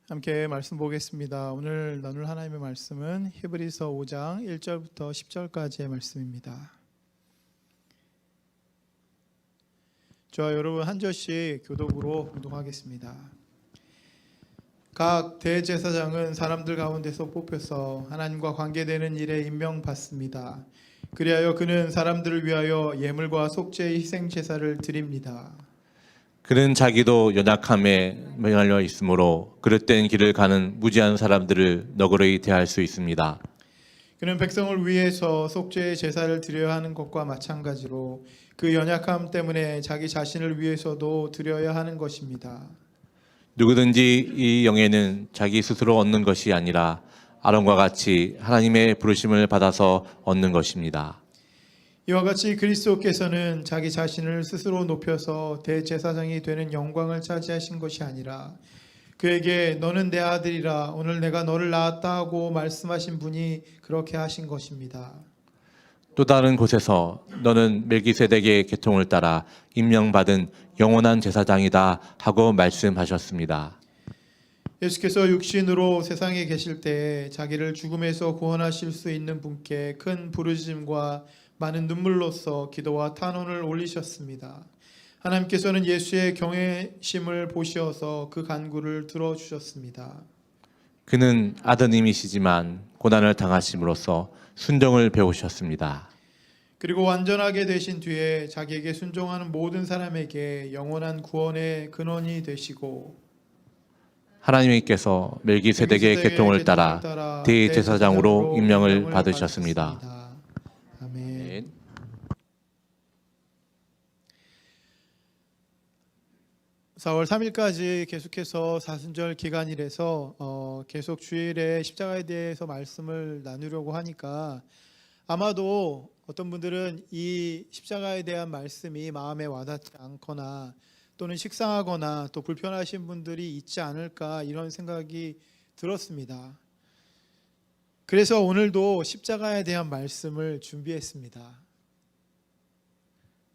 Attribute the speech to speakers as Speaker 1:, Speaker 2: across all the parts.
Speaker 1: 함께 말씀 보겠습니다. 오늘 나눌 하나님의 말씀은 히브리서 5장 1절부터 10절까지의 말씀입니다. 저와 여러분 한 절씩 교독으로 봉독하겠습니다. 각 대제사장은 사람들 가운데서 뽑혀서 하나님과 관계되는 일에 임명받습니다. 그리하여 그는 사람들을 위하여 예물과 속죄의 희생 제사를 드립니다.
Speaker 2: 그는 자기도 연약함에 매달려 있으므로 그릇된 길을 가는 무지한 사람들을 너그러이 대할 수 있습니다.
Speaker 1: 그는 백성을 위해서 속죄의 제사를 드려야 하는 것과 마찬가지로 그 연약함 때문에 자기 자신을 위해서도 드려야 하는 것입니다.
Speaker 2: 누구든지 이 영예는 자기 스스로 얻는 것이 아니라 아론과 같이 하나님의 부르심을 받아서 얻는 것입니다.
Speaker 1: 이와 같이 그리스도께서는 자기 자신을 스스로 높여서 대제사장이 되는 영광을 차지하신 것이 아니라 그에게 너는 내 아들이라 오늘 내가 너를 낳았다 하고 말씀하신 분이 그렇게 하신 것입니다.
Speaker 2: 또 다른 곳에서 너는 멜기세덱의 계통을 따라 임명받은 영원한 제사장이다 하고 말씀하셨습니다.
Speaker 1: 예수께서 육신으로 세상에 계실 때에 자기를 죽음에서 구원하실 수 있는 분께 큰 부르짖음과 많은 눈물로써 기도와 탄원을 올리셨습니다. 하나님께서는 예수의 경외심을 보시어서 그 간구를 들어주셨습니다.
Speaker 2: 그는 아드님이시지만 고난을 당하심으로써 순종을 배우셨습니다.
Speaker 1: 그리고 완전하게 되신 뒤에 자기에게 순종하는 모든 사람에게 영원한 구원의 근원이 되시고
Speaker 2: 하나님께서 멜기세덱의 계통을 따라 대제사장으로 임명을 받으셨습니다.
Speaker 1: 아멘. (4월 3일까지) 계속해서 사순절 기간이라서 계속 주일에 십자가에 대해서 말씀을 나누려고 하니까 아마도 어떤 분들은 이 십자가에 대한 말씀이 마음에 와닿지 않거나 또는 식상하거나 또 불편하신 분들이 있지 않을까 이런 생각이 들었습니다. 그래서 오늘도 십자가에 대한 말씀을 준비했습니다.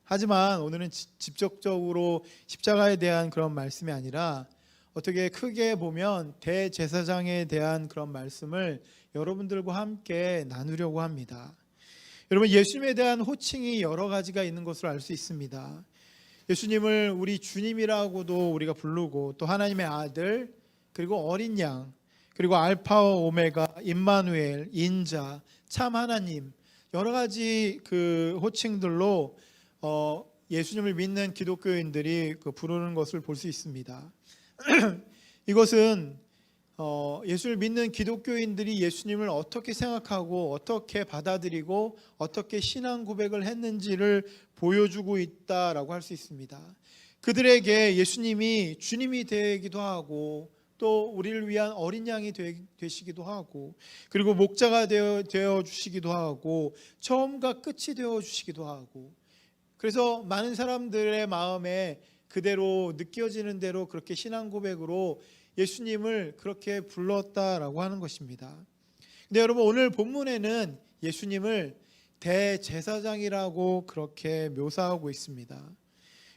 Speaker 1: 하지만 오늘은 직접적으로 십자가에 대한 그런 말씀이 아니라 어떻게 크게 보면 대제사장에 대한 그런 말씀을 여러분들과 함께 나누려고 합니다. 여러분, 예수님에 대한 호칭이 여러 가지가 있는 것으로 알 수 있습니다. 예수님을 우리 주님이라고도 우리가 부르고 또 하나님의 아들, 그리고 어린 양, 그리고 알파와 오메가, 임마누엘, 인자, 참 하나님, 여러 가지 그 호칭들로 예수님을 믿는 기독교인들이 부르는 것을 볼 수 있습니다. 이것은 예수를 믿는 기독교인들이 예수님을 어떻게 생각하고 어떻게 받아들이고 어떻게 신앙 고백을 했는지를 보여주고 있다라고 할 수 있습니다. 그들에게 예수님이 주님이 되기도 하고 또 우리를 위한 어린 양이 되시기도 하고 그리고 목자가 되어 주시기도 하고 처음과 끝이 되어 주시기도 하고 그래서 많은 사람들의 마음에 그대로 느껴지는 대로 그렇게 신앙 고백으로 예수님을 그렇게 불렀다라고 하는 것입니다. 근데 여러분, 오늘 본문에는 예수님을 대제사장이라고 그렇게 묘사하고 있습니다.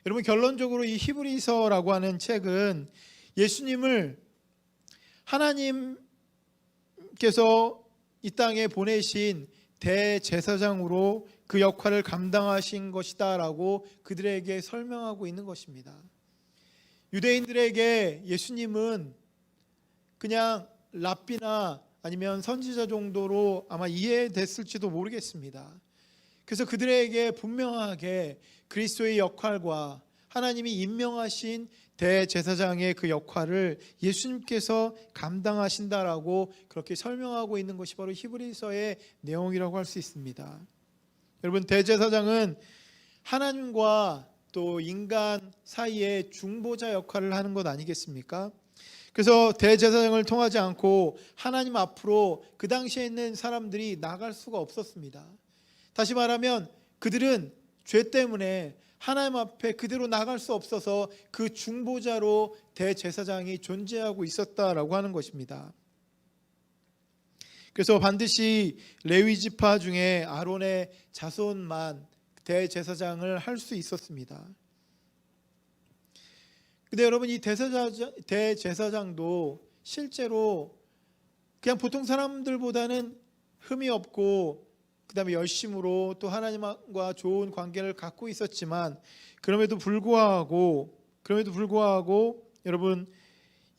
Speaker 1: 여러분, 결론적으로 이 히브리서라고 하는 책은 예수님을 하나님께서 이 땅에 보내신 대제사장으로 그 역할을 감당하신 것이다라고 그들에게 설명하고 있는 것입니다. 유대인들에게 예수님은 그냥 랍비나 아니면 선지자 정도로 아마 이해됐을지도 모르겠습니다. 그래서 그들에게 분명하게 그리스도의 역할과 하나님이 임명하신 대제사장의 그 역할을 예수님께서 감당하신다라고 그렇게 설명하고 있는 것이 바로 히브리서의 내용이라고 할 수 있습니다. 여러분, 대제사장은 하나님과 또 인간 사이에 중보자 역할을 하는 것 아니겠습니까? 그래서 대제사장을 통하지 않고 하나님 앞으로 그 당시에 있는 사람들이 나갈 수가 없었습니다. 다시 말하면 그들은 죄 때문에 하나님 앞에 그대로 나갈 수 없어서 그 중보자로 대제사장이 존재하고 있었다라고 하는 것입니다. 그래서 반드시 레위 지파 중에 아론의 자손만 대제사장을 할 수 있었습니다. 근데 여러분, 이 대제사장도 실제로 그냥 보통 사람들보다는 흠이 없고 그다음에 열심으로 또 하나님과 좋은 관계를 갖고 있었지만 그럼에도 불구하고 여러분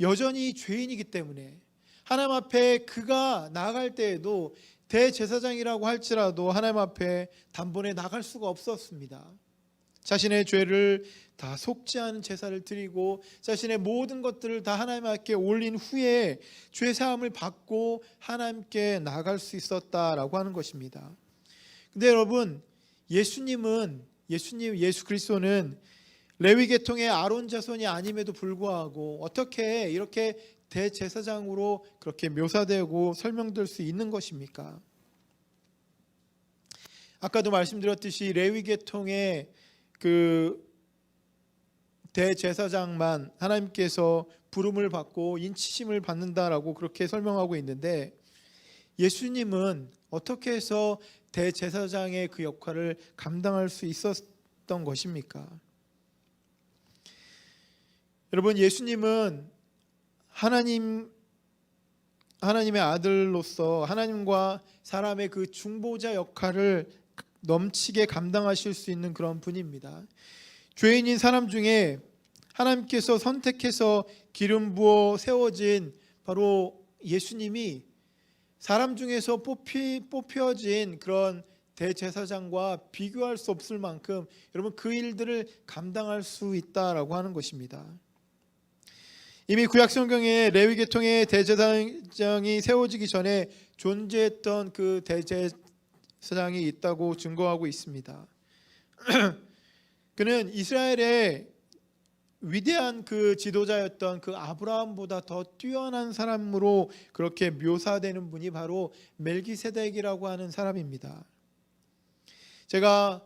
Speaker 1: 여전히 죄인이기 때문에 하나님 앞에 그가 나아갈 때에도 대제사장이라고 할지라도 하나님 앞에 단번에 나갈 수가 없었습니다. 자신의 죄를 다 속죄하는 제사를 드리고 자신의 모든 것들을 다 하나님 앞에 올린 후에 죄 사함을 받고 하나님께 나아갈 수 있었다라고 하는 것입니다. 근데 여러분 예수 그리스도는 레위 계통의 아론 자손이 아님에도 불구하고 어떻게 이렇게 대제사장으로 그렇게 묘사되고 설명될 수 있는 것입니까? 아까도 말씀드렸듯이 레위 계통의 그 대제사장만 하나님께서 부름을 받고 인치심을 받는다라고 그렇게 설명하고 있는데 예수님은 어떻게 해서 대제사장의 그 역할을 감당할 수 있었던 것입니까? 여러분 예수님은 하나님의 아들로서 하나님과 사람의 그 중보자 역할을 넘치게 감당하실 수 있는 그런 분입니다. 죄인인 사람 중에 하나님께서 선택해서 기름 부어 세워진 바로 예수님이 사람 중에서 뽑혀진 그런 대제사장과 비교할 수 없을 만큼 여러분 그 일들을 감당할 수 있다라고 하는 것입니다. 이미 구약 성경에 레위 계통의 대제사장이 세워지기 전에 존재했던 그 대제사장이 있다고 증거하고 있습니다. 그는 이스라엘의 위대한 그 지도자였던 그 아브라함보다 더 뛰어난 사람으로 그렇게 묘사되는 분이 바로 멜기세덱이라고 하는 사람입니다. 제가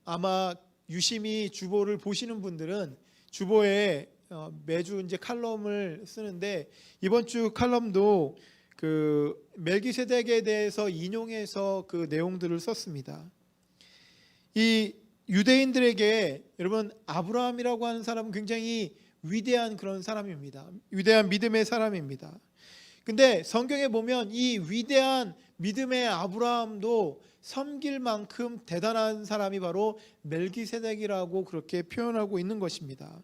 Speaker 1: 아마 유심히 주보를 보시는 분들은 주보에 매주 이제 칼럼을 쓰는데 이번 주 칼럼도 그 멜기세덱에 대해서 인용해서 그 내용들을 썼습니다. 이 유대인들에게 여러분 아브라함이라고 하는 사람은 굉장히 위대한 그런 사람입니다. 위대한 믿음의 사람입니다. 근데 성경에 보면 이 위대한 믿음의 아브라함도 섬길 만큼 대단한 사람이 바로 멜기세덱이라고 그렇게 표현하고 있는 것입니다.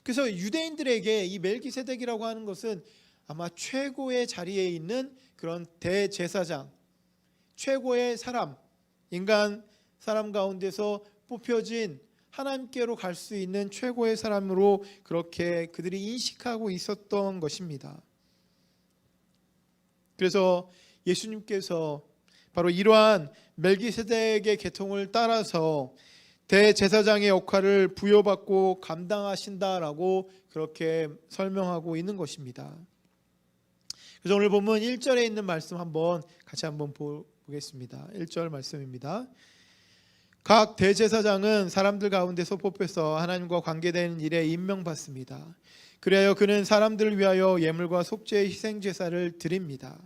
Speaker 1: 그래서 유대인들에게 이 멜기세덱이라고 하는 것은 아마 최고의 자리에 있는 그런 대제사장, 최고의 사람, 인간 사람 가운데서 뽑혀진 하나님께로 갈 수 있는 최고의 사람으로 그렇게 그들이 인식하고 있었던 것입니다. 그래서 예수님께서 바로 이러한 멜기세덱의 계통을 따라서 대제사장의 역할을 부여받고 감당하신다라고 그렇게 설명하고 있는 것입니다. 그래서 오늘 본문 1절에 있는 말씀 같이 한번 보겠습니다. 1절 말씀입니다. 각 대제사장은 사람들 가운데서 뽑혀서 하나님과 관계되는 일에 임명받습니다. 그래야 그는 사람들을 위하여 예물과 속죄의 희생제사를 드립니다.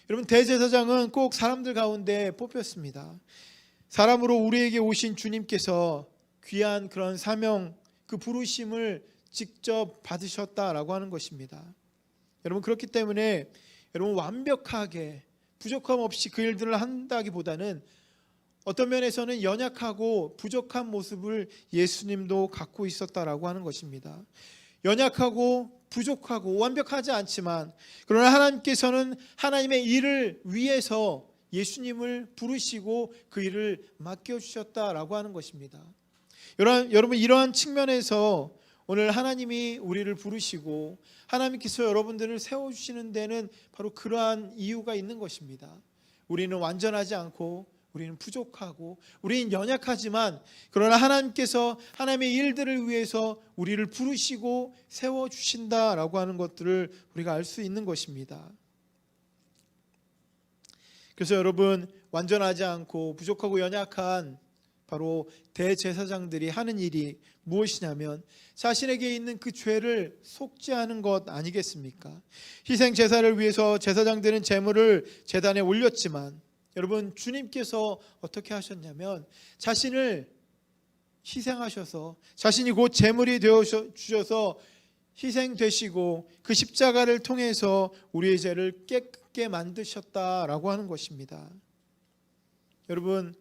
Speaker 1: 여러분 대제사장은 꼭 사람들 가운데 뽑혔습니다. 사람으로 우리에게 오신 주님께서 귀한 그런 사명, 그 부르심을 직접 받으셨다라고 하는 것입니다. 여러분 그렇기 때문에 여러분 완벽하게 부족함 없이 그 일들을 한다기보다는 어떤 면에서는 연약하고 부족한 모습을 예수님도 갖고 있었다라고 하는 것입니다. 연약하고 부족하고 완벽하지 않지만 그러나 하나님께서는 하나님의 일을 위해서 예수님을 부르시고 그 일을 맡겨주셨다라고 하는 것입니다. 여러분 이러한 측면에서 오늘 하나님이 우리를 부르시고 하나님께서 여러분들을 세워주시는 데는 바로 그러한 이유가 있는 것입니다. 우리는 완전하지 않고 우리는 부족하고 우리는 연약하지만 그러나 하나님께서 하나님의 일들을 위해서 우리를 부르시고 세워주신다라고 하는 것들을 우리가 알 수 있는 것입니다. 그래서 여러분 완전하지 않고 부족하고 연약한 바로 대제사장들이 하는 일이 무엇이냐면 자신에게 있는 그 죄를 속죄하는 것 아니겠습니까? 희생제사를 위해서 제사장들은 제물을 제단에 올렸지만 여러분 주님께서 어떻게 하셨냐면 자신을 희생하셔서 자신이 곧 제물이 되어 주셔서 희생되시고 그 십자가를 통해서 우리의 죄를 깨끗게 만드셨다라고 하는 것입니다. 여러분,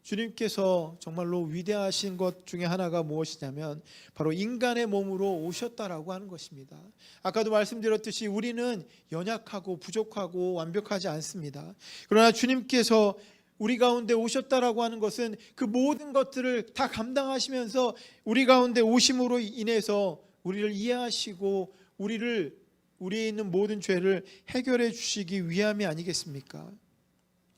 Speaker 1: 주님께서 정말로 위대하신 것 중에 하나가 무엇이냐면 바로 인간의 몸으로 오셨다라고 하는 것입니다. 아까도 말씀드렸듯이 우리는 연약하고 부족하고 완벽하지 않습니다. 그러나 주님께서 우리 가운데 오셨다라고 하는 것은 그 모든 것들을 다 감당하시면서 우리 가운데 오심으로 인해서 우리를 이해하시고 우리에 있는 모든 죄를 해결해 주시기 위함이 아니겠습니까?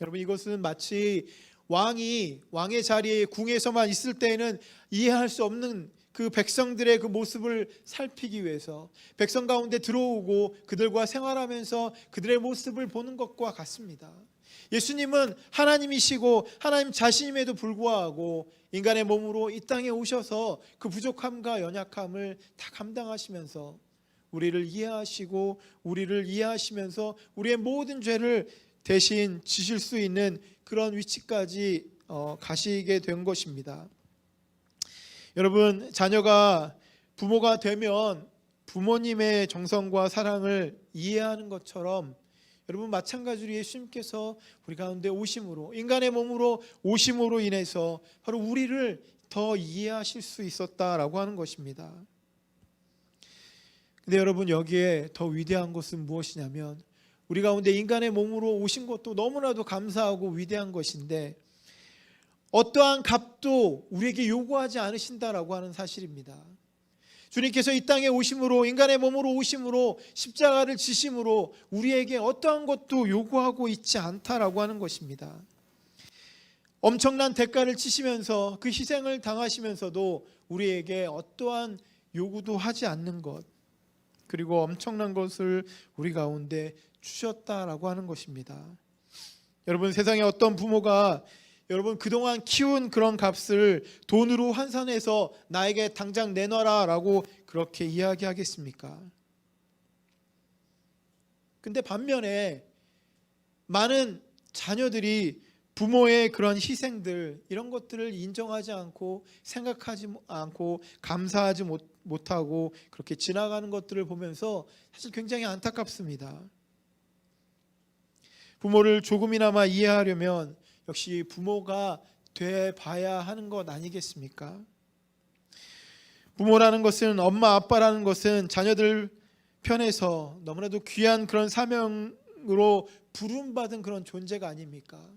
Speaker 1: 여러분, 이것은 마치 왕의 자리에 궁에서만 있을 때에는 이해할 수 없는 그 백성들의 그 모습을 살피기 위해서 백성 가운데 들어오고 그들과 생활하면서 그들의 모습을 보는 것과 같습니다. 예수님은 하나님이시고 하나님 자신임에도 불구하고 인간의 몸으로 이 땅에 오셔서 그 부족함과 연약함을 다 감당하시면서 우리를 이해하시고 우리를 이해하시면서 우리의 모든 죄를 대신 지실 수 있는 그런 위치까지 가시게 된 것입니다. 여러분, 자녀가 부모가 되면 부모님의 정성과 사랑을 이해하는 것처럼 여러분, 마찬가지로 예수님께서 우리 가운데 오심으로 인간의 몸으로 오심으로 인해서 바로 우리를 더 이해하실 수 있었다라고 하는 것입니다. 근데 여러분, 여기에 더 위대한 것은 무엇이냐면 우리 가운데 인간의 몸으로 오신 것도 너무나도 감사하고 위대한 것인데 어떠한 값도 우리에게 요구하지 않으신다라고 하는 사실입니다. 주님께서 이 땅에 오심으로 인간의 몸으로 오심으로 십자가를 지심으로 우리에게 어떠한 것도 요구하고 있지 않다라고 하는 것입니다. 엄청난 대가를 치시면서 그 희생을 당하시면서도 우리에게 어떠한 요구도 하지 않는 것, 그리고 엄청난 것을 우리 가운데 주셨다라고 하는 것입니다. 여러분, 세상에 어떤 부모가 여러분 그동안 키운 그런 값을 돈으로 환산해서 나에게 당장 내놔라라고 그렇게 이야기하겠습니까? 근데 반면에 많은 자녀들이 부모의 그런 희생들 이런 것들을 인정하지 않고 생각하지 않고 감사하지 못하고 그렇게 지나가는 것들을 보면서 사실 굉장히 안타깝습니다. 부모를 조금이나마 이해하려면 역시 부모가 돼봐야 하는 것 아니겠습니까? 부모라는 것은 엄마 아빠라는 것은 자녀들 편에서 너무나도 귀한 그런 사명으로 부름받은 그런 존재가 아닙니까?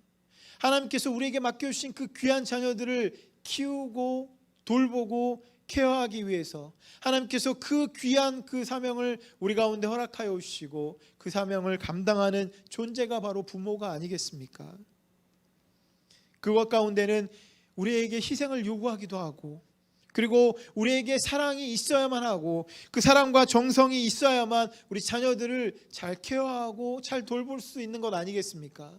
Speaker 1: 하나님께서 우리에게 맡겨주신 그 귀한 자녀들을 키우고 돌보고 케어하기 위해서 하나님께서 그 귀한 그 사명을 우리 가운데 허락하여 주시고 그 사명을 감당하는 존재가 바로 부모가 아니겠습니까? 그것 가운데는 우리에게 희생을 요구하기도 하고 그리고 우리에게 사랑이 있어야만 하고 그 사랑과 정성이 있어야만 우리 자녀들을 잘 케어하고 잘 돌볼 수 있는 것 아니겠습니까?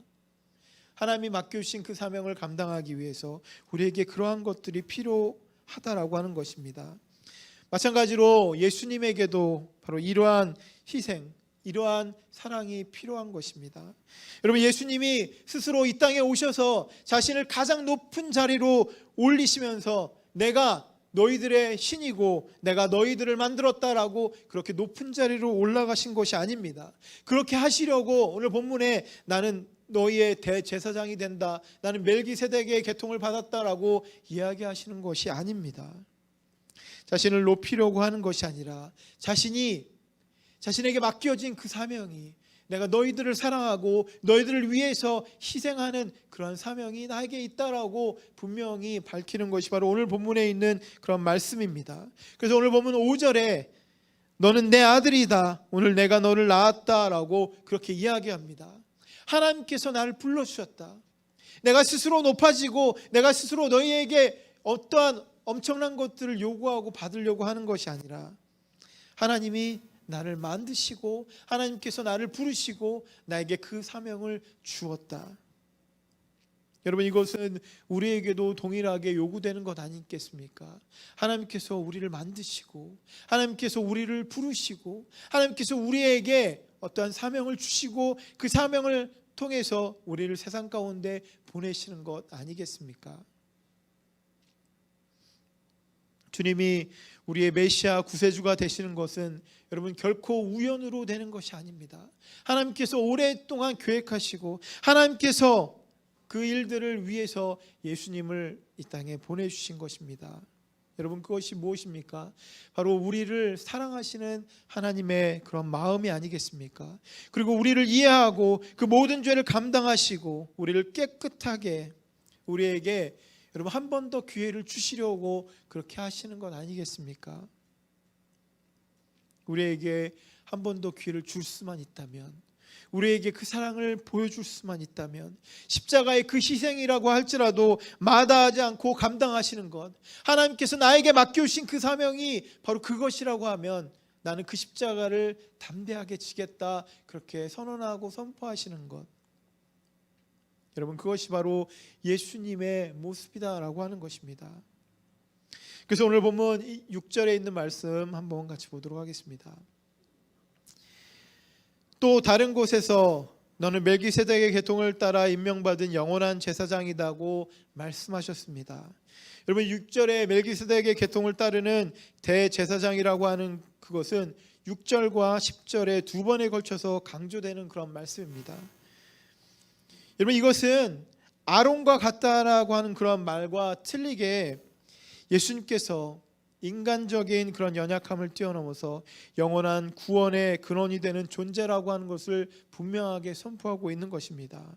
Speaker 1: 하나님이 맡겨주신 그 사명을 감당하기 위해서 우리에게 그러한 것들이 필요하다라고 하는 것입니다. 마찬가지로 예수님에게도 바로 이러한 희생, 이러한 사랑이 필요한 것입니다. 여러분, 예수님이 스스로 이 땅에 오셔서 자신을 가장 높은 자리로 올리시면서 내가 너희들의 신이고 내가 너희들을 만들었다라고 그렇게 높은 자리로 올라가신 것이 아닙니다. 그렇게 하시려고 오늘 본문에 나는 너희의 대제사장이 된다, 나는 멜기세덱의 계통을 받았다라고 이야기하시는 것이 아닙니다. 자신을 높이려고 하는 것이 아니라 자신에게 맡겨진 그 사명이 내가 너희들을 사랑하고 너희들을 위해서 희생하는 그런 사명이 나에게 있다라고 분명히 밝히는 것이 바로 오늘 본문에 있는 그런 말씀입니다. 그래서 오늘 본문 5절에 너는 내 아들이다, 오늘 내가 너를 낳았다라고 그렇게 이야기합니다. 하나님께서 나를 불러주셨다. 내가 스스로 높아지고 내가 스스로 너희에게 어떠한 엄청난 것들을 요구하고 받으려고 하는 것이 아니라 하나님이 나를 만드시고 하나님께서 나를 부르시고 나에게 그 사명을 주었다. 여러분, 이것은 우리에게도 동일하게 요구되는 것 아니겠습니까? 하나님께서 우리를 만드시고 하나님께서 우리를 부르시고 하나님께서 우리에게 어떠한 사명을 주시고 그 사명을 통해서 우리를 세상 가운데 보내시는 것 아니겠습니까? 주님이 우리의 메시아 구세주가 되시는 것은 여러분 결코 우연으로 되는 것이 아닙니다. 하나님께서 오랫동안 계획하시고 하나님께서 그 일들을 위해서 예수님을 이 땅에 보내주신 것입니다. 여러분 그것이 무엇입니까? 바로 우리를 사랑하시는 하나님의 그런 마음이 아니겠습니까? 그리고 우리를 이해하고 그 모든 죄를 감당하시고 우리를 깨끗하게 우리에게 여러분 한 번 더 기회를 주시려고 그렇게 하시는 것 아니겠습니까? 우리에게 한 번 더 기회를 줄 수만 있다면, 우리에게 그 사랑을 보여줄 수만 있다면, 십자가의 그 희생이라고 할지라도 마다하지 않고 감당하시는 것, 하나님께서 나에게 맡겨주신 그 사명이 바로 그것이라고 하면 나는 그 십자가를 담대하게 지겠다, 그렇게 선언하고 선포하시는 것, 여러분 그것이 바로 예수님의 모습이다라고 하는 것입니다. 그래서 오늘 본문 6절에 있는 말씀 한번 같이 보도록 하겠습니다. 또 다른 곳에서 너는 멜기세덱의 계통을 따라 임명받은 영원한 제사장이다고 말씀하셨습니다. 여러분 6절에 멜기세덱의 계통을 따르는 대제사장이라고 하는 그것은 6절과 10절에 두 번에 걸쳐서 강조되는 그런 말씀입니다. 여러분 이것은 아론과 같다라고 하는 그런 말과 틀리게 예수님께서 인간적인 그런 연약함을 뛰어넘어서 영원한 구원의 근원이 되는 존재라고 하는 것을 분명하게 선포하고 있는 것입니다.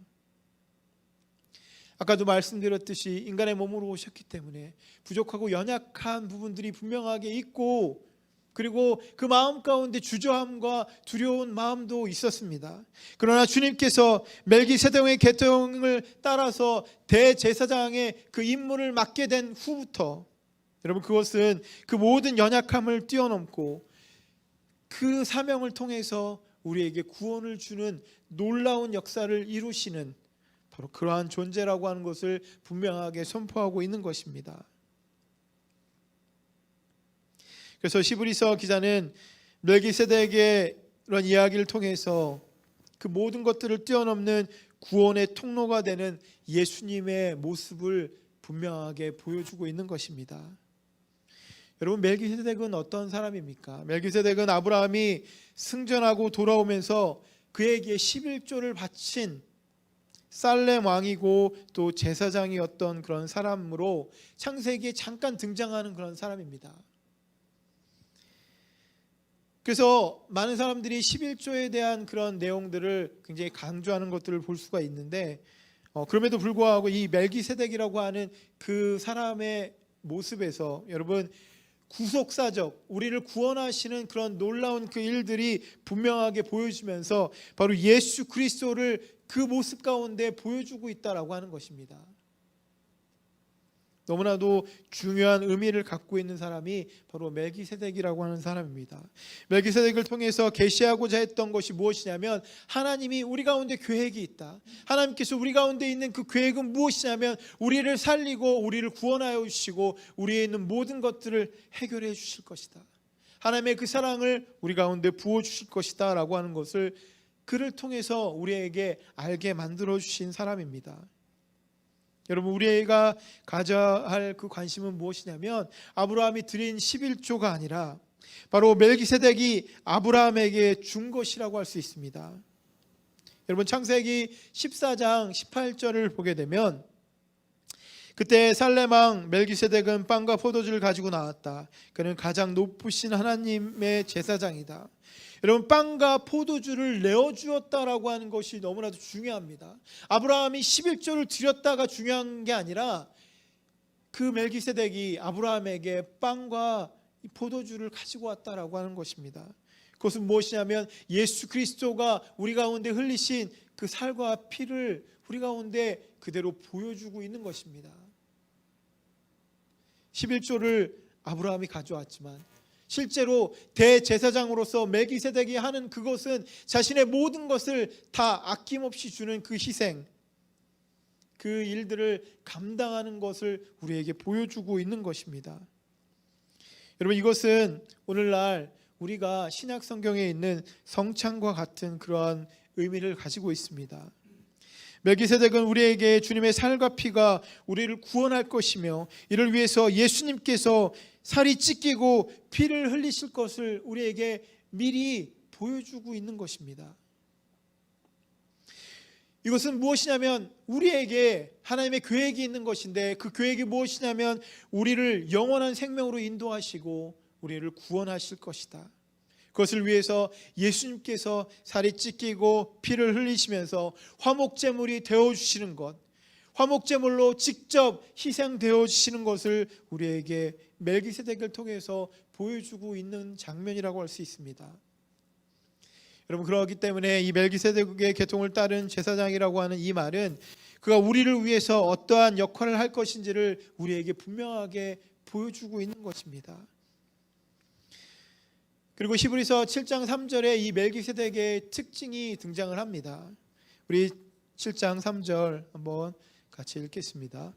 Speaker 1: 아까도 말씀드렸듯이 인간의 몸으로 오셨기 때문에 부족하고 연약한 부분들이 분명하게 있고, 그리고 그 마음 가운데 주저함과 두려운 마음도 있었습니다. 그러나 주님께서 멜기세덱의 계통을 따라서 대제사장의 그 임무를 맡게 된 후부터 여러분 그것은 그 모든 연약함을 뛰어넘고 그 사명을 통해서 우리에게 구원을 주는 놀라운 역사를 이루시는 바로 그러한 존재라고 하는 것을 분명하게 선포하고 있는 것입니다. 그래서 히브리서 기자는 멜기세덱의 이런 이야기를 통해서 그 모든 것들을 뛰어넘는 구원의 통로가 되는 예수님의 모습을 분명하게 보여주고 있는 것입니다. 여러분 멜기세덱은 어떤 사람입니까? 멜기세덱은 아브라함이 승전하고 돌아오면서 그에게 11조를 바친 살렘 왕이고 또 제사장이었던 그런 사람으로 창세기에 잠깐 등장하는 그런 사람입니다. 그래서 많은 사람들이 11조에 대한 그런 내용들을 굉장히 강조하는 것들을 볼 수가 있는데 그럼에도 불구하고 이 멜기세덱이라고 하는 그 사람의 모습에서 여러분 구속사적, 우리를 구원하시는 그런 놀라운 그 일들이 분명하게 보여지면서 바로 예수 그리스도를 그 모습 가운데 보여주고 있다라고 하는 것입니다. 너무나도 중요한 의미를 갖고 있는 사람이 바로 멜기세덱이라고 하는 사람입니다. 멜기세덱을 통해서 계시하고자 했던 것이 무엇이냐면 하나님이 우리 가운데 계획이 있다. 하나님께서 우리 가운데 있는 그 계획은 무엇이냐면 우리를 살리고 우리를 구원하여 주시고 우리에 있는 모든 것들을 해결해 주실 것이다. 하나님의 그 사랑을 우리 가운데 부어 주실 것이다 라고 하는 것을 그를 통해서 우리에게 알게 만들어 주신 사람입니다. 여러분 우리가 가져야 할 그 관심은 무엇이냐면 아브라함이 드린 11조가 아니라 바로 멜기세덱이 아브라함에게 준 것이라고 할 수 있습니다. 여러분 창세기 14장 18절을 보게 되면 그때 살렘 왕 멜기세덱은 빵과 포도주를 가지고 나왔다. 그는 가장 높으신 하나님의 제사장이다. 여러분 빵과 포도주를 내어주었다라고 하는 것이 너무나도 중요합니다. 아브라함이 11조를 드렸다가 중요한 게 아니라 그 멜기세덱이 아브라함에게 빵과 포도주를 가지고 왔다라고 하는 것입니다. 그것은 무엇이냐면 예수 그리스도가 우리 가운데 흘리신 그 살과 피를 우리 가운데 그대로 보여주고 있는 것입니다. 11조를 아브라함이 가져왔지만 실제로 대제사장으로서 멜기세덱이 하는 그것은 자신의 모든 것을 다 아낌없이 주는 그 희생, 그 일들을 감당하는 것을 우리에게 보여주고 있는 것입니다. 여러분 이것은 오늘날 우리가 신약 성경에 있는 성찬과 같은 그러한 의미를 가지고 있습니다. 멜기세덱은 우리에게 주님의 살과 피가 우리를 구원할 것이며 이를 위해서 예수님께서 살이 찢기고 피를 흘리실 것을 우리에게 미리 보여주고 있는 것입니다. 이것은 무엇이냐면 우리에게 하나님의 계획이 있는 것인데, 그 계획이 무엇이냐면 우리를 영원한 생명으로 인도하시고 우리를 구원하실 것이다. 그것을 위해서 예수님께서 살이 찢기고 피를 흘리시면서 화목제물이 되어주시는 것, 화목제물로 직접 희생되어 주시는 것을 우리에게 멜기세덱을 통해서 보여주고 있는 장면이라고 할 수 있습니다. 여러분, 그렇기 때문에 이 멜기세덱의 계통을 따른 제사장이라고 하는 이 말은 그가 우리를 위해서 어떠한 역할을 할 것인지를 우리에게 분명하게 보여주고 있는 것입니다. 그리고 히브리서 7장 3절에 이 멜기세덱의 특징이 등장을 합니다. 우리 7장 3절 한번 같이 읽겠습니다.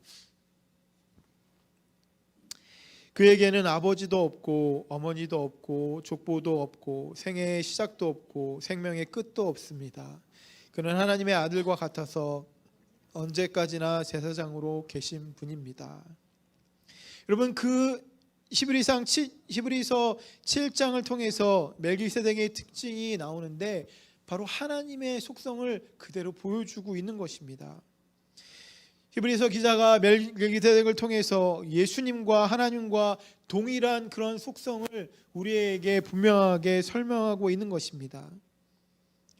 Speaker 1: 그에게는 아버지도 없고 어머니도 없고 족보도 없고 생애의 시작도 없고 생명의 끝도 없습니다. 그는 하나님의 아들과 같아서 언제까지나 제사장으로 계신 분입니다. 여러분, 그 히브리서 7장을 통해서 멜기세덱의 특징이 나오는데 바로 하나님의 속성을 그대로 보여주고 있는 것입니다. 히브리서 기자가 멜기세덱을 통해서 예수님과 하나님과 동일한 그런 속성을 우리에게 분명하게 설명하고 있는 것입니다.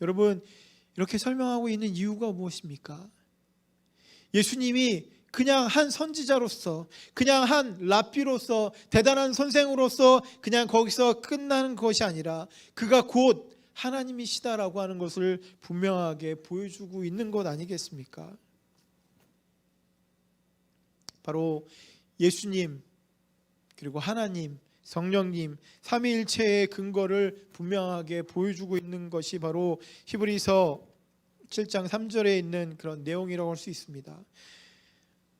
Speaker 1: 여러분, 이렇게 설명하고 있는 이유가 무엇입니까? 예수님이 그냥 한 선지자로서, 그냥 한 랍비로서, 대단한 선생으로서 그냥 거기서 끝나는 것이 아니라 그가 곧 하나님이시다라고 하는 것을 분명하게 보여주고 있는 것 아니겠습니까? 바로 예수님, 그리고 하나님, 성령님, 삼위일체의 근거를 분명하게 보여주고 있는 것이 바로 히브리서 7장 3절에 있는 그런 내용이라고 할 수 있습니다.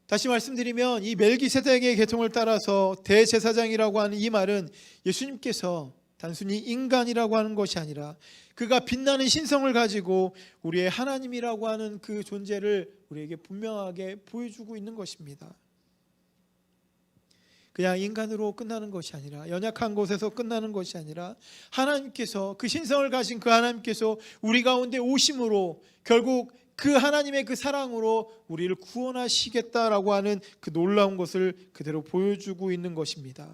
Speaker 1: 다시 말씀드리면 이 멜기세덱의 계통을 따라서 대제사장이라고 하는 이 말은 예수님께서 단순히 인간이라고 하는 것이 아니라 그가 빛나는 신성을 가지고 우리의 하나님이라고 하는 그 존재를 우리에게 분명하게 보여주고 있는 것입니다. 그냥 인간으로 끝나는 것이 아니라, 연약한 곳에서 끝나는 것이 아니라 하나님께서, 그 신성을 가진 그 하나님께서 우리 가운데 오심으로 결국 그 하나님의 그 사랑으로 우리를 구원하시겠다라고 하는 그 놀라운 것을 그대로 보여주고 있는 것입니다.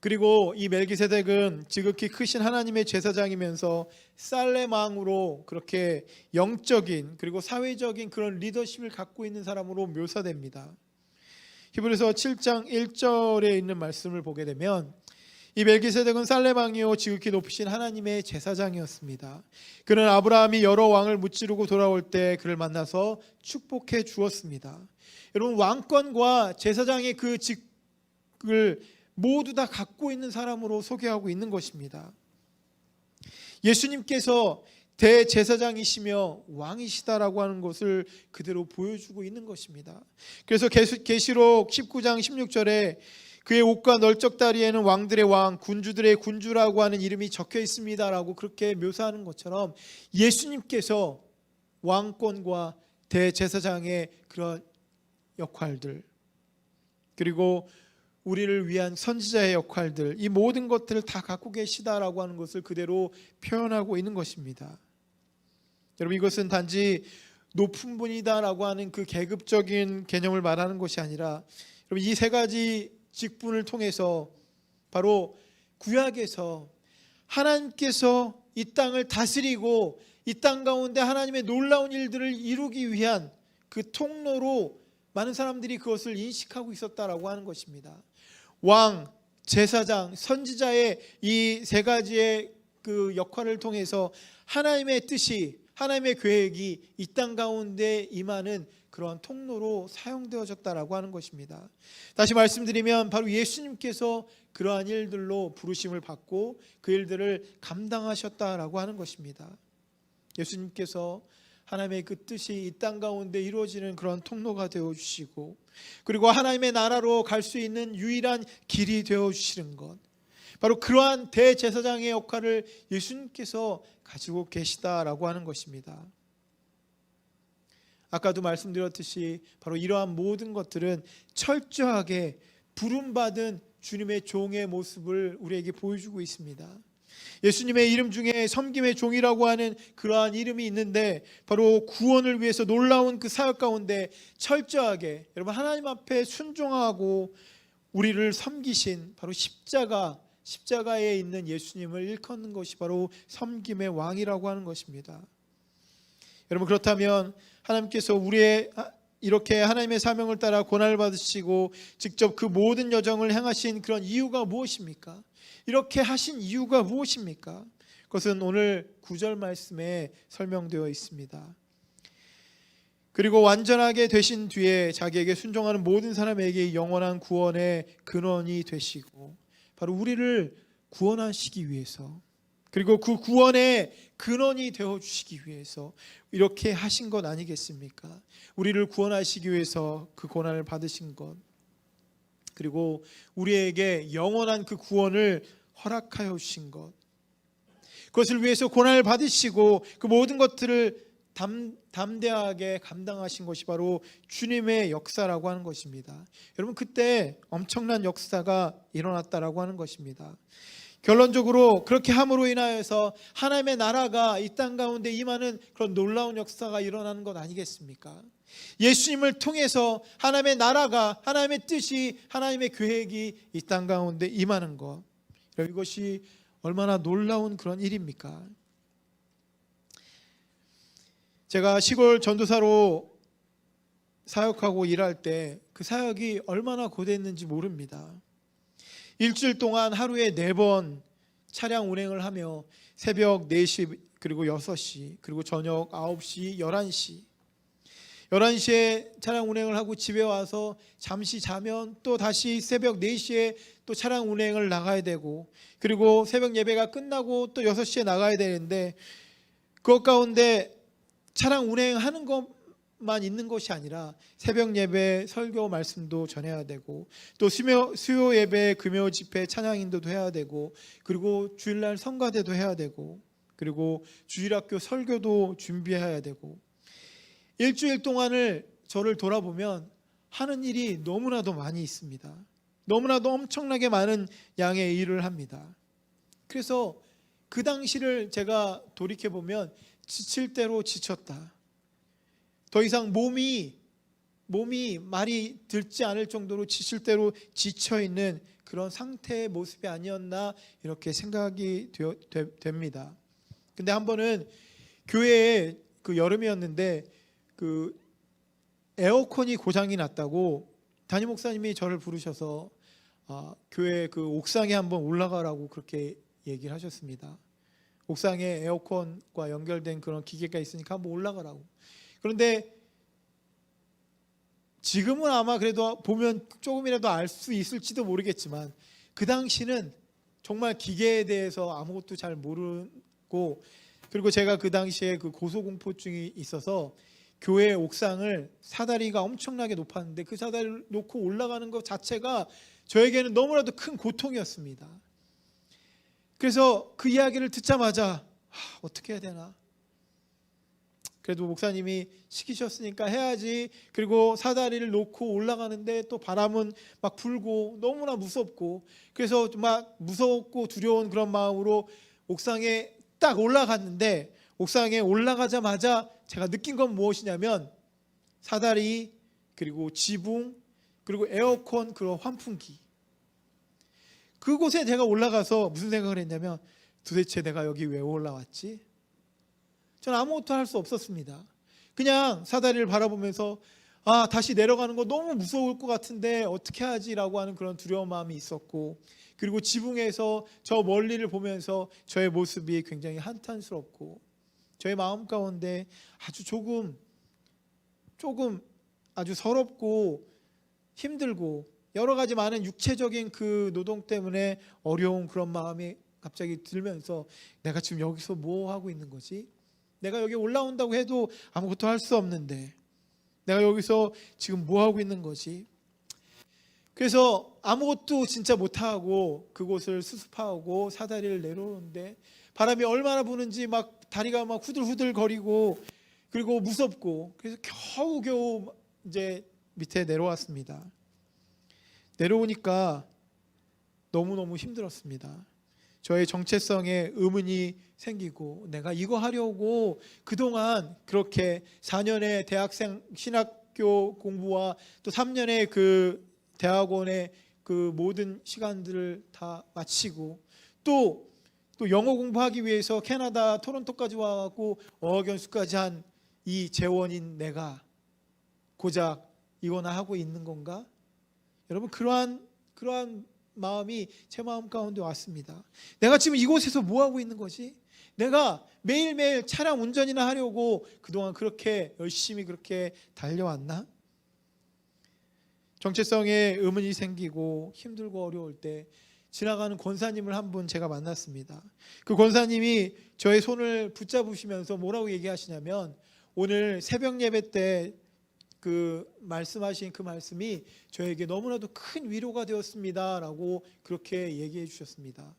Speaker 1: 그리고 이 멜기세덱은 지극히 크신 하나님의 제사장이면서 살렘 왕으로 그렇게 영적인 그리고 사회적인 그런 리더십을 갖고 있는 사람으로 묘사됩니다. 히브리서 7장 1절에 있는 말씀을 보게 되면 이 멜기세덱은 살렘 왕이요 지극히 높으신 하나님의 제사장이었습니다. 그는 아브라함이 여러 왕을 무찌르고 돌아올 때 그를 만나서 축복해 주었습니다. 여러분, 왕권과 제사장의 그 직을 모두 다 갖고 있는 사람으로 소개하고 있는 것입니다. 예수님께서 대제사장이시며 왕이시다라고 하는 것을 그대로 보여주고 있는 것입니다. 그래서 계시록 19장 16절에 그의 옷과 널쩍다리에는 왕들의 왕, 군주들의 군주라고 하는 이름이 적혀 있습니다라고 그렇게 묘사하는 것처럼 예수님께서 왕권과 대제사장의 그런 역할들, 그리고 우리를 위한 선지자의 역할들, 이 모든 것들을 다 갖고 계시다라고 하는 것을 그대로 표현하고 있는 것입니다. 여러분, 이것은 단지 높은 분이다라고 하는 그 계급적인 개념을 말하는 것이 아니라, 여러분, 이 세 가지 직분을 통해서 바로 구약에서 하나님께서 이 땅을 다스리고 이 땅 가운데 하나님의 놀라운 일들을 이루기 위한 그 통로로 많은 사람들이 그것을 인식하고 있었다라고 하는 것입니다. 왕, 제사장, 선지자의 이 세 가지의 그 역할을 통해서 하나님의 뜻이, 하나님의 계획이 이 땅 가운데 임하는 그러한 통로로 사용되어졌다라고 하는 것입니다. 다시 말씀드리면 바로 예수님께서 그러한 일들로 부르심을 받고 그 일들을 감당하셨다라고 하는 것입니다. 예수님께서 하나님의 그 뜻이 이 땅 가운데 이루어지는 그런 통로가 되어주시고, 그리고 하나님의 나라로 갈 수 있는 유일한 길이 되어주시는 것, 바로 그러한 대제사장의 역할을 예수님께서 가지고 계시다라고 하는 것입니다. 아까도 말씀드렸듯이 바로 이러한 모든 것들은 철저하게 부름받은 주님의 종의 모습을 우리에게 보여주고 있습니다. 예수님의 이름 중에 섬김의 종이라고 하는 그러한 이름이 있는데 바로 구원을 위해서 놀라운 그 사역 가운데 철저하게 여러분 하나님 앞에 순종하고 우리를 섬기신 바로 십자가에 있는 예수님을 일컫는 것이 바로 섬김의 왕이라고 하는 것입니다. 여러분 그렇다면 하나님께서 우리의 이렇게 하나님의 사명을 따라 고난을 받으시고 직접 그 모든 여정을 행하신 그런 이유가 무엇입니까? 이렇게 하신 이유가 무엇입니까? 그것은 오늘 9절 말씀에 설명되어 있습니다. 그리고 완전하게 되신 뒤에 자기에게 순종하는 모든 사람에게 영원한 구원의 근원이 되시고 바로 우리를 구원하시기 위해서 그리고 그 구원의 근원이 되어주시기 위해서 이렇게 하신 것 아니겠습니까? 우리를 구원하시기 위해서 그 고난을 받으신 것 그리고 우리에게 영원한 그 구원을 허락하여 주신 것 그것을 위해서 고난을 받으시고 그 모든 것들을 담대하게 감당하신 것이 바로 주님의 역사라고 하는 것입니다. 여러분 그때 엄청난 역사가 일어났다라고 하는 것입니다. 결론적으로 그렇게 함으로 인하여서 하나님의 나라가 이 땅 가운데 임하는 그런 놀라운 역사가 일어나는 것 아니겠습니까? 예수님을 통해서 하나님의 나라가 하나님의 뜻이 하나님의 계획이 이 땅 가운데 임하는 것 이것이 얼마나 놀라운 그런 일입니까? 제가 시골 전도사로 사역하고 일할 때 그 사역이 얼마나 고됐는지 모릅니다. 일주일 동안 하루에 4번 차량 운행을 하며 새벽 4시 그리고 6시 그리고 저녁 9시 11시에 차량 운행을 하고 집에 와서 잠시 자면 또 다시 새벽 4시에 또 차량 운행을 나가야 되고 그리고 새벽 예배가 끝나고 또 6시에 나가야 되는데 그것 가운데 차량 운행하는 것만 있는 것이 아니라 새벽 예배 설교 말씀도 전해야 되고 또 수요 예배 금요 집회 찬양 인도도 해야 되고 그리고 주일날 성가대도 해야 되고 그리고 주일학교 설교도 준비해야 되고 일주일 동안을 저를 돌아보면 하는 일이 너무나도 많이 있습니다. 너무나도 엄청나게 많은 양의 일을 합니다. 그래서 그 당시를 제가 돌이켜보면 지칠 대로 지쳤다. 더 이상 몸이 말이 들지 않을 정도로 지칠 대로 지쳐있는 그런 상태의 모습이 아니었나 이렇게 생각이 됩니다. 근데 한 번은 교회에 그 여름이었는데 그 에어컨이 고장이 났다고 담임 목사님이 저를 부르셔서 교회 그 옥상에 한번 올라가라고 그렇게 얘기를 하셨습니다. 옥상에 에어컨과 연결된 그런 기계가 있으니까 한번 올라가라고. 그런데 지금은 아마 그래도 보면 조금이라도 알 수 있을지도 모르겠지만 그 당시는 정말 기계에 대해서 아무것도 잘 모르고 그리고 제가 그 당시에 그 고소공포증이 있어서 교회 옥상을 사다리가 엄청나게 높았는데 그 사다리를 놓고 올라가는 것 자체가 저에게는 너무나도 큰 고통이었습니다. 그래서 그 이야기를 듣자마자 어떻게 해야 되나? 그래도 목사님이 시키셨으니까 해야지. 그리고 사다리를 놓고 올라가는데 또 바람은 막 불고 너무나 무섭고 그래서 막 무섭고 두려운 그런 마음으로 옥상에 딱 올라갔는데 옥상에 올라가자마자 제가 느낀 건 무엇이냐면 사다리 그리고 지붕 그리고 에어컨 그런 환풍기 그곳에 제가 올라가서 무슨 생각을 했냐면 도대체 내가 여기 왜 올라왔지? 저는 아무것도 할 수 없었습니다. 그냥 사다리를 바라보면서 다시 내려가는 거 너무 무서울 것 같은데 어떻게 하지라고 하는 그런 두려운 마음이 있었고 그리고 지붕에서 저 멀리를 보면서 저의 모습이 굉장히 한탄스럽고 저의 마음 가운데 아주 조금 아주 서럽고 힘들고 여러 가지 많은 육체적인 그 노동 때문에 어려운 그런 마음이 갑자기 들면서 내가 지금 여기서 뭐 하고 있는 거지? 내가 여기 올라온다고 해도 아무것도 할 수 없는데 내가 여기서 지금 뭐 하고 있는 거지? 그래서 아무것도 진짜 못하고 그곳을 수습하고 사다리를 내려오는데 바람이 얼마나 부는지 막 다리가 막 후들후들 거리고 그리고 무섭고, 그래서 겨우겨우 이제 밑에 내려왔습니다. 내려오니까 너무너무 힘들었습니다. 저의 정체성에 의문이 생기고, 내가 이거 하려고 그동안 그렇게 4년의 대학생 신학교 공부와 또 3년의 그 대학원의 그 모든 시간들을 다 마치고, 또 영어 공부하기 위해서 캐나다 토론토까지 와갖고 어학연수까지 한 이 재원인 내가 고작 이거나 하고 있는 건가? 여러분, 그러한 마음이 제 마음 가운데 왔습니다. 내가 지금 이곳에서 뭐 하고 있는 거지? 내가 매일매일 차량 운전이나 하려고 그동안 그렇게 열심히 그렇게 달려왔나? 정체성에 의문이 생기고 힘들고 어려울 때 지나가는 권사님을 한 분 제가 만났습니다. 그 권사님이 저의 손을 붙잡으시면서 뭐라고 얘기하시냐면, 오늘 새벽 예배 때 그 말씀하신 그 말씀이 저에게 너무나도 큰 위로가 되었습니다 라고 그렇게 얘기해 주셨습니다.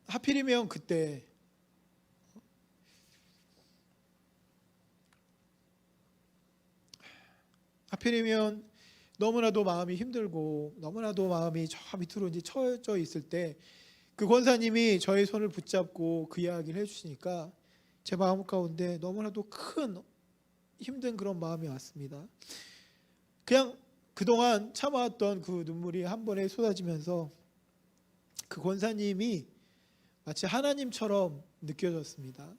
Speaker 1: 하필이면 그때 너무나도 마음이 힘들고 너무나도 마음이 저 밑으로 이제 처져 있을 때 그 권사님이 저의 손을 붙잡고 그 이야기를 해주시니까 제 마음 가운데 너무나도 큰 힘든 그런 마음이 왔습니다. 그냥 그동안 참아왔던 그 눈물이 한 번에 쏟아지면서 그 권사님이 마치 하나님처럼 느껴졌습니다.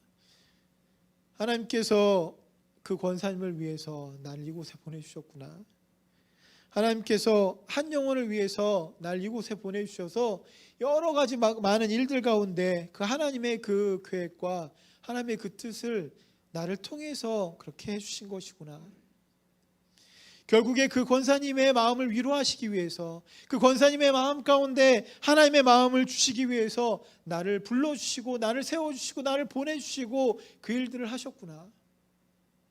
Speaker 1: 하나님께서 그 권사님을 위해서 나를 이곳에 보내주셨구나. 하나님께서 한 영혼을 위해서 날 이곳에 보내주셔서 여러 가지 많은 일들 가운데 그 하나님의 그 계획과 하나님의 그 뜻을 나를 통해서 그렇게 해주신 것이구나. 결국에 그 권사님의 마음을 위로하시기 위해서, 그 권사님의 마음 가운데 하나님의 마음을 주시기 위해서 나를 불러주시고 나를 세워주시고 나를 보내주시고 그 일들을 하셨구나.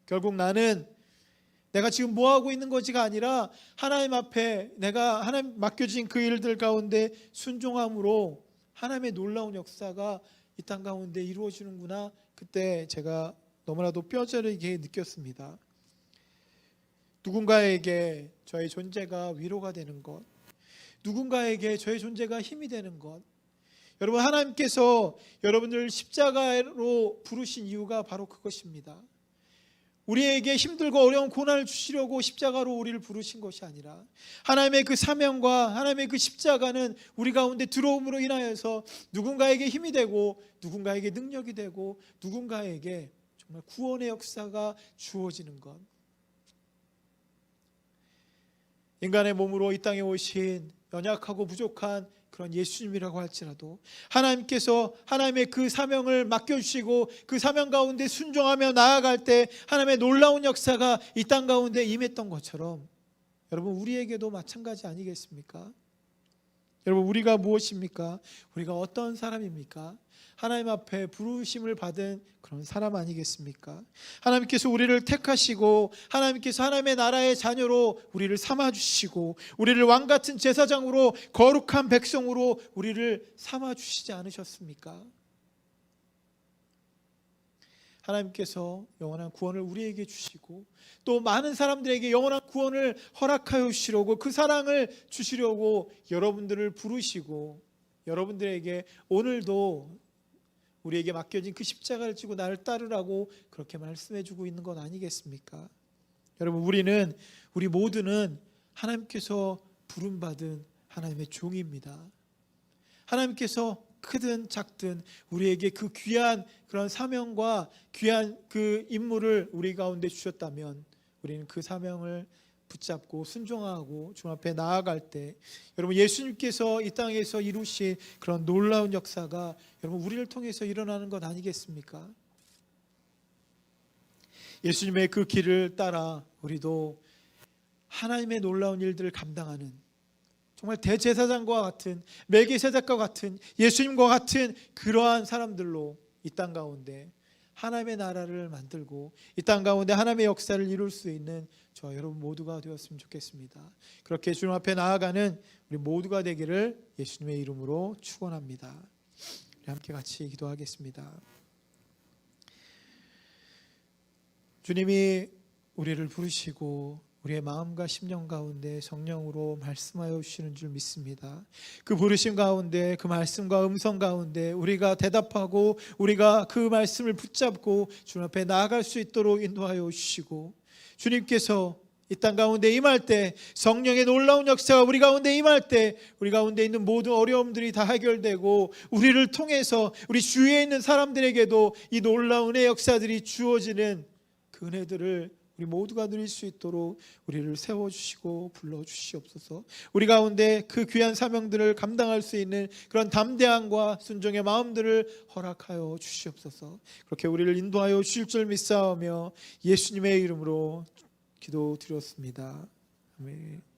Speaker 1: 결국 나는 내가 지금 뭐하고 있는 것이가 아니라 하나님 앞에 내가 하나님 맡겨진 그 일들 가운데 순종함으로 하나님의 놀라운 역사가 이 땅 가운데 이루어지는구나. 그때 제가 너무나도 뼈저리게 느꼈습니다. 누군가에게 저의 존재가 위로가 되는 것, 누군가에게 저의 존재가 힘이 되는 것, 여러분, 하나님께서 여러분을 십자가로 부르신 이유가 바로 그것입니다. 우리에게 힘들고 어려운 고난을 주시려고 십자가로 우리를 부르신 것이 아니라 하나님의 그 사명과 하나님의 그 십자가는 우리 가운데 들어옴으로 인하여서 누군가에게 힘이 되고 누군가에게 능력이 되고 누군가에게 정말 구원의 역사가 주어지는 것. 인간의 몸으로 이 땅에 오신 연약하고 부족한 그런 예수님이라고 할지라도 하나님께서 하나님의 그 사명을 맡겨주시고 그 사명 가운데 순종하며 나아갈 때 하나님의 놀라운 역사가 이 땅 가운데 임했던 것처럼 여러분, 우리에게도 마찬가지 아니겠습니까? 여러분, 우리가 무엇입니까? 우리가 어떤 사람입니까? 하나님 앞에 부르심을 받은 그런 사람 아니겠습니까? 하나님께서 우리를 택하시고 하나님께서 하나님의 나라의 자녀로 우리를 삼아주시고 우리를 왕같은 제사장으로 거룩한 백성으로 우리를 삼아주시지 않으셨습니까? 하나님께서 영원한 구원을 우리에게 주시고 또 많은 사람들에게 영원한 구원을 허락하여 주시려고 그 사랑을 주시려고 여러분들을 부르시고 여러분들에게 오늘도 우리에게 맡겨진 그 십자가를 지고 나를 따르라고 그렇게 말씀해주고 있는 것 아니겠습니까? 여러분, 우리 모두는 하나님께서 부름받은 하나님의 종입니다. 하나님께서 크든 작든 우리에게 그 귀한 그런 사명과 귀한 그 임무를 우리 가운데 주셨다면 우리는 그 사명을 붙잡고 순종하고 주 앞에 나아갈 때 여러분, 예수님께서 이 땅에서 이루신 그런 놀라운 역사가 여러분 우리를 통해서 일어나는 것 아니겠습니까? 예수님의 그 길을 따라 우리도 하나님의 놀라운 일들을 감당하는 정말 대제사장과 같은 멜기세덱과 같은 예수님과 같은 그러한 사람들로 이 땅 가운데 하나님의 나라를 만들고 이 땅 가운데 하나님의 역사를 이룰 수 있는 저 여러분 모두가 되었으면 좋겠습니다. 그렇게 주님 앞에 나아가는 우리 모두가 되기를 예수님의 이름으로 축원합니다. 우리 함께 같이 기도하겠습니다. 주님이 우리를 부르시고 우리의 마음과 심령 가운데 성령으로 말씀하여 주시는 줄 믿습니다. 그 부르심 가운데, 그 말씀과 음성 가운데 우리가 대답하고 우리가 그 말씀을 붙잡고 주님 앞에 나아갈 수 있도록 인도하여 주시고, 주님께서 이 땅 가운데 임할 때, 성령의 놀라운 역사가 우리 가운데 임할 때 우리 가운데 있는 모든 어려움들이 다 해결되고, 우리를 통해서 우리 주위에 있는 사람들에게도 이 놀라운 은혜 역사들이 주어지는 그 은혜들을 우리 모두가 누릴 수 있도록 우리를 세워주시고 불러주시옵소서. 우리 가운데 그 귀한 사명들을 감당할 수 있는 그런 담대함과 순종의 마음들을 허락하여 주시옵소서. 그렇게 우리를 인도하여 주실 줄 믿사오며 예수님의 이름으로 기도드렸습니다. 아멘.